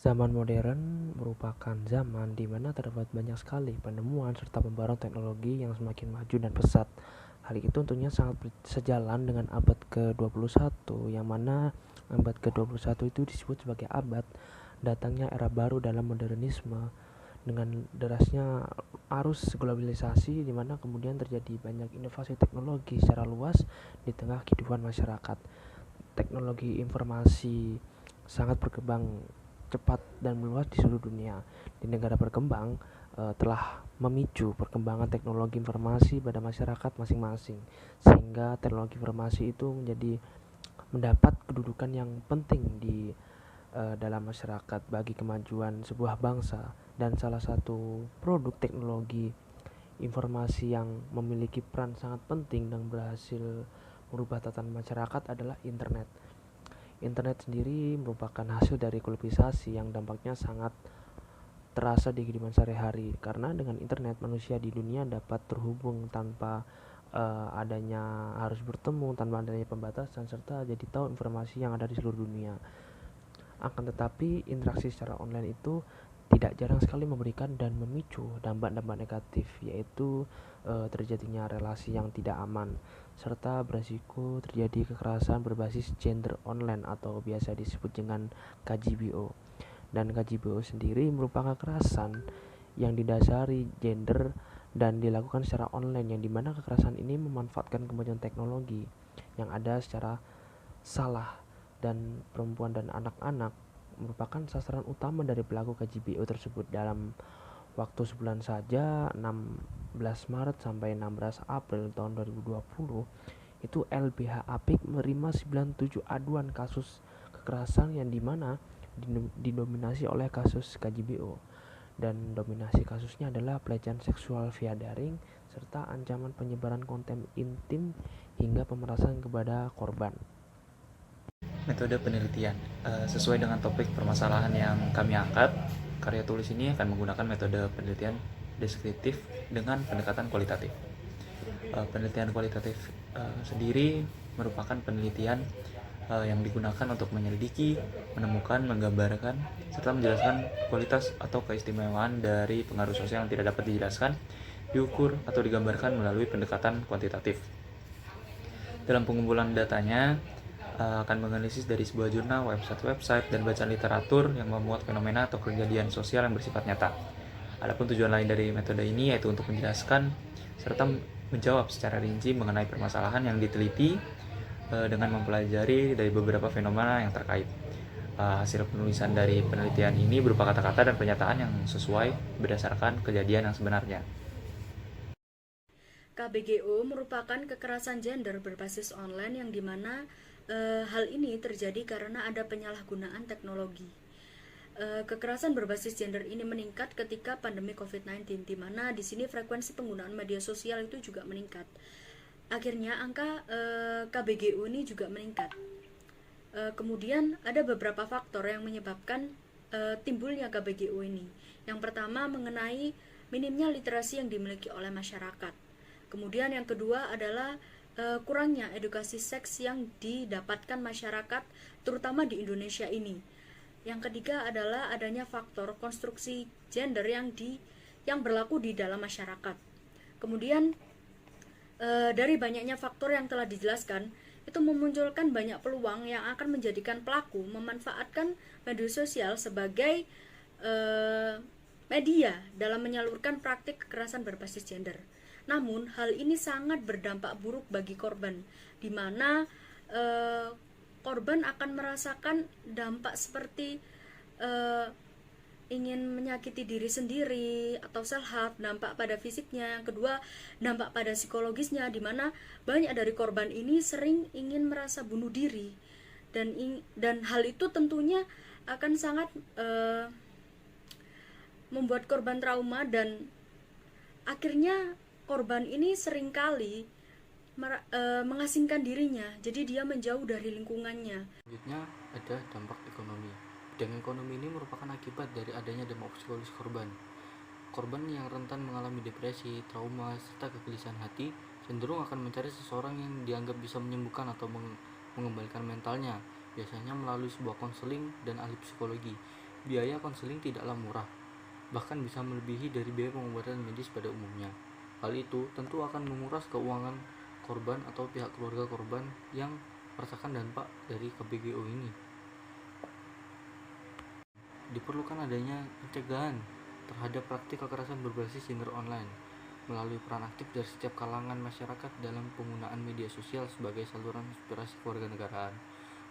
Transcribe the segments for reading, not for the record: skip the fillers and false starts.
Zaman modern merupakan zaman di mana terdapat banyak sekali penemuan serta pembaruan teknologi yang semakin maju dan pesat. Hal itu tentunya sangat sejalan dengan abad ke-21, yang mana abad ke-21 itu disebut sebagai abad datangnya era baru dalam modernisme dengan derasnya arus globalisasi, di mana kemudian terjadi banyak inovasi teknologi secara luas di tengah kehidupan masyarakat. Teknologi informasi sangat berkembang cepat dan meluas di seluruh dunia. Di negara berkembang telah memicu perkembangan teknologi informasi pada masyarakat masing-masing, sehingga teknologi informasi itu mendapat kedudukan yang penting di dalam masyarakat bagi kemajuan sebuah bangsa. Dan salah satu produk teknologi informasi yang memiliki peran sangat penting dan berhasil merubah tatanan masyarakat adalah internet. Internet sendiri merupakan hasil dari globalisasi yang dampaknya sangat terasa di kehidupan sehari-hari, karena dengan internet manusia di dunia dapat terhubung tanpa adanya harus bertemu, tanpa adanya pembatasan, serta jadi tahu informasi yang ada di seluruh dunia. Akan tetapi interaksi secara online itu tidak jarang sekali memberikan dan memicu dampak-dampak negatif, yaitu terjadinya relasi yang tidak aman, serta beresiko terjadi kekerasan berbasis gender online atau biasa disebut dengan KGBO. Dan KGBO sendiri merupakan kekerasan yang didasari gender dan dilakukan secara online, yang dimana kekerasan ini memanfaatkan kemajuan teknologi yang ada secara salah, dan perempuan dan anak-anak merupakan sasaran utama dari pelaku KGBO tersebut. Dalam waktu sebulan saja, 16 Maret sampai 16 April tahun 2020, itu LBH Apik menerima 97 aduan kasus kekerasan yang dimana didominasi oleh kasus KGBO, dan dominasi kasusnya adalah pelecehan seksual via daring serta ancaman penyebaran konten intim hingga pemerasan kepada korban. Metode penelitian. Sesuai dengan topik permasalahan yang kami angkat, karya tulis ini akan menggunakan metode penelitian deskriptif dengan pendekatan kualitatif. Penelitian kualitatif sendiri merupakan penelitian yang digunakan untuk menyelidiki, menemukan, menggambarkan, serta menjelaskan kualitas atau keistimewaan dari pengaruh sosial yang tidak dapat dijelaskan, diukur, atau digambarkan melalui pendekatan kuantitatif. Dalam pengumpulan datanya, akan menganalisis dari sebuah jurnal, website, dan bacaan literatur yang memuat fenomena atau kejadian sosial yang bersifat nyata. Adapun tujuan lain dari metode ini yaitu untuk menjelaskan serta menjawab secara rinci mengenai permasalahan yang diteliti dengan mempelajari dari beberapa fenomena yang terkait. Hasil penulisan dari penelitian ini berupa kata-kata dan pernyataan yang sesuai berdasarkan kejadian yang sebenarnya. KBGO merupakan kekerasan gender berbasis online yang dimana hal ini terjadi karena ada penyalahgunaan teknologi. Kekerasan berbasis gender ini meningkat ketika pandemi COVID-19, di mana di sini frekuensi penggunaan media sosial itu juga meningkat. Akhirnya angka KBGO ini juga meningkat. Kemudian ada beberapa faktor yang menyebabkan timbulnya KBGO ini. Yang pertama mengenai minimnya literasi yang dimiliki oleh masyarakat. Kemudian yang kedua adalah kurangnya edukasi seks yang didapatkan masyarakat, terutama di Indonesia ini. Yang ketiga adalah adanya faktor konstruksi gender yang berlaku di dalam masyarakat. Kemudian dari banyaknya faktor yang telah dijelaskan, itu memunculkan banyak peluang yang akan menjadikan pelaku memanfaatkan media sosial sebagai media dalam menyalurkan praktik kekerasan berbasis gender. Namun hal ini sangat berdampak buruk bagi korban, di mana korban akan merasakan dampak seperti ingin menyakiti diri sendiri atau self harm, dampak pada fisiknya. Yang kedua, dampak pada psikologisnya, di mana banyak dari korban ini sering ingin merasa bunuh diri, dan hal itu tentunya akan sangat membuat korban trauma, dan akhirnya korban ini seringkali mengasingkan dirinya, jadi dia menjauh dari lingkungannya. Selanjutnya ada dampak ekonomi. Bidang ekonomi ini merupakan akibat dari adanya dampak psikologis korban. Korban yang rentan mengalami depresi, trauma, serta kegelisahan hati cenderung akan mencari seseorang yang dianggap bisa menyembuhkan atau mengembalikan mentalnya, biasanya melalui sebuah konseling dan ahli psikologi. biaya konseling tidaklah murah, bahkan bisa melebihi dari biaya pengobatan medis pada umumnya. Hal itu tentu akan menguras keuangan korban atau pihak keluarga korban yang merasakan dampak dari KBGO ini. Diperlukan adanya pencegahan terhadap praktik kekerasan berbasis gender online melalui peran aktif dari setiap kalangan masyarakat dalam penggunaan media sosial sebagai saluran inspirasi kewarganegaraan.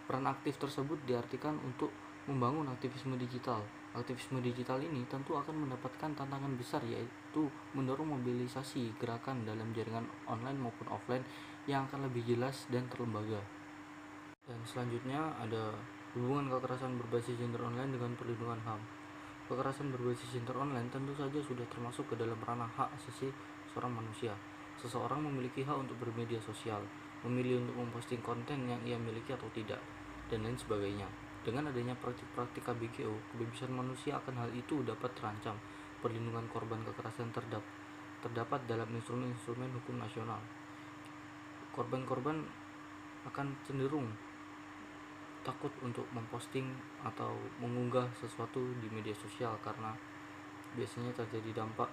Peran aktif tersebut diartikan untuk membangun aktivisme digital. Aktivisme digital ini tentu akan mendapatkan tantangan besar, yaitu mendorong mobilisasi gerakan dalam jaringan online maupun offline yang akan lebih jelas dan terlembaga. Dan selanjutnya ada hubungan kekerasan berbasis gender online dengan perlindungan HAM. Kekerasan berbasis gender online tentu saja sudah termasuk ke dalam ranah hak asasi seorang manusia. Seseorang memiliki hak untuk bermedia sosial, memilih untuk memposting konten yang ia miliki atau tidak, dan lain sebagainya. Dengan adanya praktik-praktik KBGO, kebebasan manusia akan hal itu dapat terancam. Perlindungan korban kekerasan terdapat dalam instrumen-instrumen hukum nasional. Korban-korban akan cenderung takut untuk memposting atau mengunggah sesuatu di media sosial karena biasanya terjadi dampak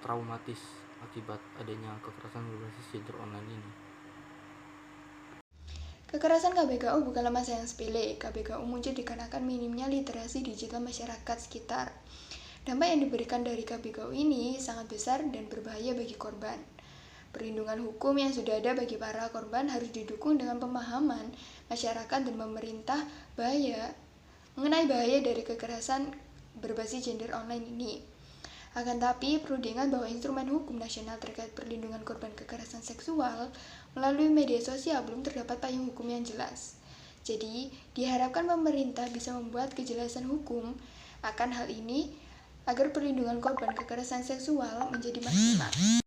traumatis akibat adanya kekerasan berbasis gender online ini. Kekerasan KBGO bukanlah masalah yang sepele. KBGO muncul dikarenakan minimnya literasi digital masyarakat sekitar. Dampak yang diberikan dari KBGO ini sangat besar dan berbahaya bagi korban. Perlindungan hukum yang sudah ada bagi para korban harus didukung dengan pemahaman masyarakat dan pemerintah mengenai bahaya dari kekerasan berbasis gender online ini. Akan tapi, perlu diingat bahwa instrumen hukum nasional terkait perlindungan korban kekerasan seksual melalui media sosial belum terdapat payung hukum yang jelas. Jadi, diharapkan pemerintah bisa membuat kejelasan hukum akan hal ini agar perlindungan korban kekerasan seksual menjadi maksimal.